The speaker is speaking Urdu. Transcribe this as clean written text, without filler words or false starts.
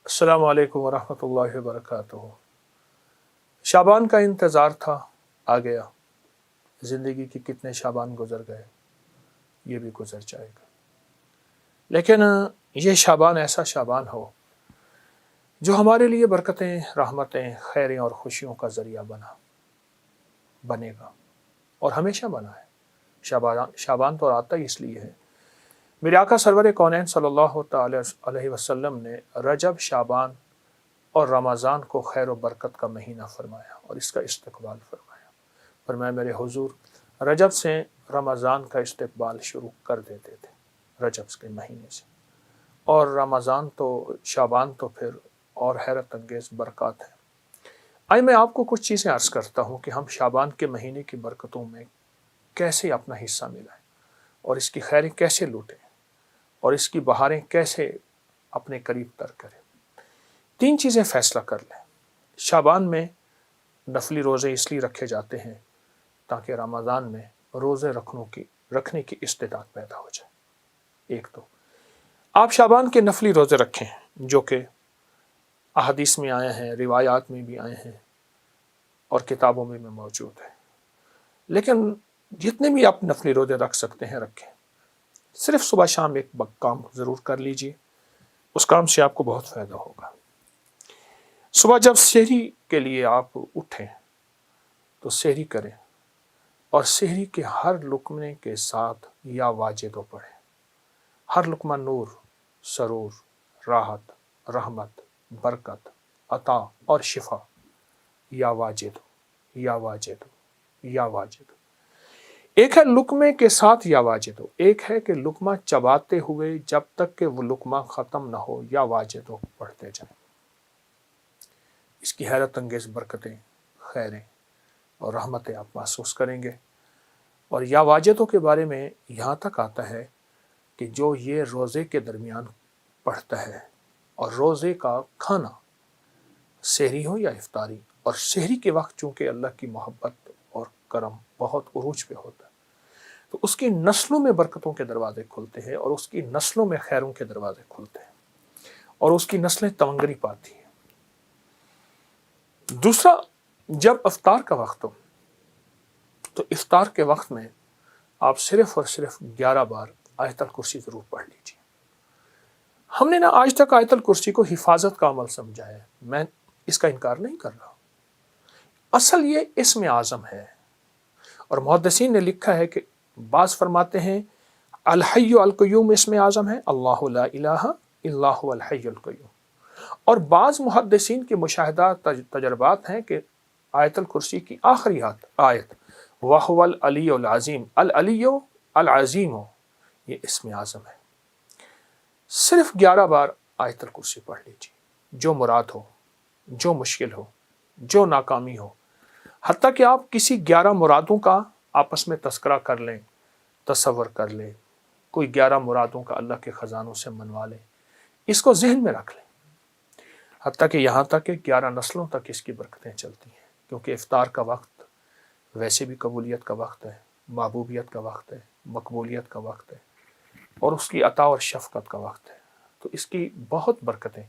السلام علیکم ورحمۃ اللہ وبرکاتہ۔ شعبان کا انتظار تھا، آ گیا۔ زندگی کی کتنے شعبان گزر گئے، یہ بھی گزر جائے گا، لیکن یہ شعبان ایسا شعبان ہو جو ہمارے لیے برکتیں، رحمتیں، خیریں اور خوشیوں کا ذریعہ بنے گا اور ہمیشہ بنا ہے۔ شعبان تو آتا ہی اس لیے ہے، میرے آقا سرور کونین صلی اللہ تعالی علیہ وسلم نے رجب، شعبان اور رمضان کو خیر و برکت کا مہینہ فرمایا اور اس کا استقبال فرمایا۔ فرمایا میرے حضور رجب سے رمضان کا استقبال شروع کر دیتے تھے، رجب کے مہینے سے، اور رمضان تو شعبان تو پھر اور حیرت انگیز برکات ہیں۔ آئے میں آپ کو کچھ چیزیں عرض کرتا ہوں کہ ہم شعبان کے مہینے کی برکتوں میں کیسے اپنا حصہ ملائیں اور اس کی خیریں کیسے لوٹیں اور اس کی بہاریں کیسے اپنے قریب تر کریں۔ 3 چیزیں فیصلہ کر لیں۔ شعبان میں نفلی روزے اس لیے رکھے جاتے ہیں تاکہ رمضان میں روزے رکھنے کی استعداد پیدا ہو جائے۔ ایک تو آپ شعبان کے نفلی روزے رکھیں جو کہ احادیث میں آئے ہیں، روایات میں بھی آئے ہیں اور کتابوں میں بھی موجود ہے، لیکن جتنے بھی آپ نفلی روزے رکھ سکتے ہیں رکھیں۔ صرف صبح شام ایک کام ضرور کر لیجئے، اس کام سے آپ کو بہت فائدہ ہوگا۔ صبح جب سحری کے لیے آپ اٹھیں تو سحری کریں اور سحری کے ہر لقمے کے ساتھ یا واجدو پڑھیں۔ ہر لقمہ نور، سرور، راحت، رحمت، برکت، عطا اور شفا، یا واجدو، یا واجدو، یا واجدو۔ ایک ہے لقمے کے ساتھ یا واجدو، ایک ہے کہ لقمہ چباتے ہوئے جب تک کہ وہ لقمہ ختم نہ ہو یا واجدو پڑھتے جائیں۔ اس کی حیرت انگیز برکتیں، خیریں اور رحمتیں آپ محسوس کریں گے۔ اور یا واجدو کے بارے میں یہاں تک آتا ہے کہ جو یہ روزے کے درمیان پڑھتا ہے، اور روزے کا کھانا سحری ہو یا افطاری، اور سحری کے وقت چونکہ اللہ کی محبت اور کرم بہت عروج پہ ہوتا ہے تو اس کی نسلوں میں برکتوں کے دروازے کھلتے ہیں اور اس کی نسلوں میں خیروں کے دروازے کھلتے ہیں اور اس کی نسلیں تمنگری پاتی ہیں۔ دوسرا، جب افطار کا وقت ہو تو افطار کے وقت میں آپ صرف اور صرف 11 بار آیت الکرسی ضرور پڑھ لیجیے۔ ہم نے آج تک آیت الکرسی کو حفاظت کا عمل سمجھا ہے، میں اس کا انکار نہیں کر رہا۔ اصل یہ اسم اعظم ہے، اور محدثین نے لکھا ہے کہ بعض فرماتے ہیں الحی القیوم اسم اعظم ہے، اللہ لا الہ الا هو الحی القیوم، اور بعض محدثین کے مشاہدات تجربات ہیں کہ آیت الکرسی کی آخری آیت وَهُوَ العلی العظیم، العلی العظیم، یہ اسم اعظم ہے۔ صرف 11 بار آیت الکرسی پڑھ لیجیے، جو مراد ہو، جو مشکل ہو، جو ناکامی ہو، حتیٰ کہ آپ کسی 11 مرادوں کا آپس میں تذکرہ کر لیں، تصور کر لیں، کوئی 11 مرادوں کا اللہ کے خزانوں سے منوا لیں، اس کو ذہن میں رکھ لیں، حتیٰ کہ یہاں تک کہ 11 نسلوں تک اس کی برکتیں چلتی ہیں، کیونکہ افطار کا وقت ویسے بھی قبولیت کا وقت ہے، محبوبیت کا وقت ہے، مقبولیت کا وقت ہے، اور اس کی عطا اور شفقت کا وقت ہے، تو اس کی بہت برکتیں